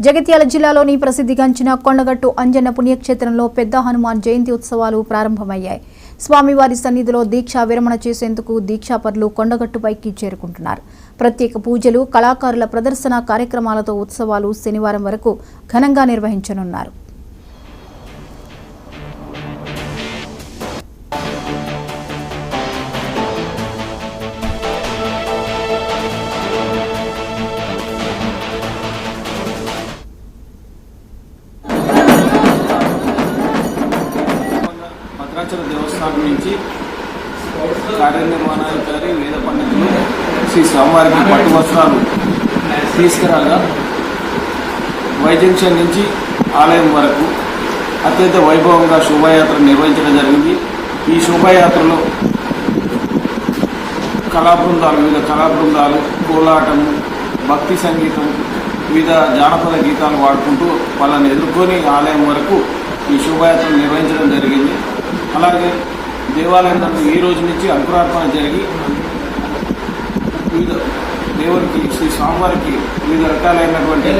జగిత్యాల జిల్లాలోని ప్రసిద్ధిగాంచిన కొండగట్టు అంజన్న పుణ్యక్షేత్రంలో పెద్ద హనుమాన్ జయంతి ఉత్సవాలు ప్రారంభమయ్యాయి. స్వామివారి సన్నిధిలో దీక్షా విరమణ చేసేందుకు దీక్షాపరులు కొండగట్టుపైకి చేరుకుంటున్నారు. ప్రత్యేక పూజలు, కళాకారుల ప్రదర్శన కార్యక్రమాలతో ఉత్సవాలు శనివారం వరకు ఘనంగా నిర్వహించనున్నారు. భద్రాచల దేవస్థానం నుంచి కార్యనిర్వహణాధికారి వేద పండితులు శ్రీ స్వామివారికి పట్టు వస్త్రాలు తీసుకురాగా వై జంక్షన్ నుంచి ఆలయం వరకు అత్యంత వైభవంగా శోభాయాత్ర నిర్వహించడం జరిగింది. ఈ శోభాయాత్రలో వివిధ కళాబృందాలు, కోలాటము, భక్తి సంగీతం, వివిధ జానపద గీతాలు వాడుకుంటూ వాళ్ళని ఎదుర్కొని ఆలయం వరకు ఈ శోభాయాత్రను నిర్వహించడం జరిగింది. అలాగే దేవాలయం నందు ఈ రోజు నుంచి అంకురార్పణ జరిగి వివిధ దేవునికి శ్రీ స్వామివారికి వివిధ రకాలైనటువంటి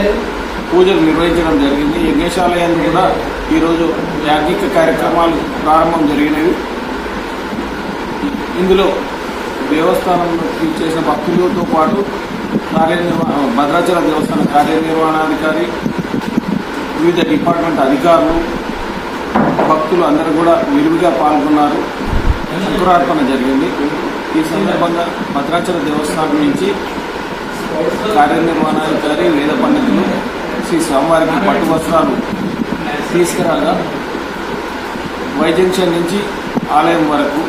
పూజలు నిర్వహించడం జరిగింది. యజ్ఞశాలయం కూడా ఈరోజు యాజ్ఞిక కార్యక్రమాలు ప్రారంభం జరిగినవి. ఇందులో దేవస్థానంలో చేసిన భక్తులతో పాటు భద్రాచల దేవస్థాన కార్యనిర్వహణాధికారి, వివిధ డిపార్ట్మెంట్ అధికారులు, భక్తులు అందరూ కూడా విరివిగా పాల్గొన్నారు. అంకురార్పణ జరిగింది. ఈ సందర్భంగా భద్రాచల దేవస్థానం నుంచి కార్యనిర్వహణాధికారి వేద పండితులు శ్రీ స్వామివారికి పట్టు వస్త్రాలు తీసుకురాగా వై జంక్షన్ నుంచి ఆలయం వరకు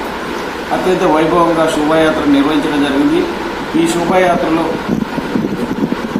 అత్యంత వైభవంగా శోభాయాత్ర నిర్వహించడం జరిగింది. ఈ శోభాయాత్రలో మధ్య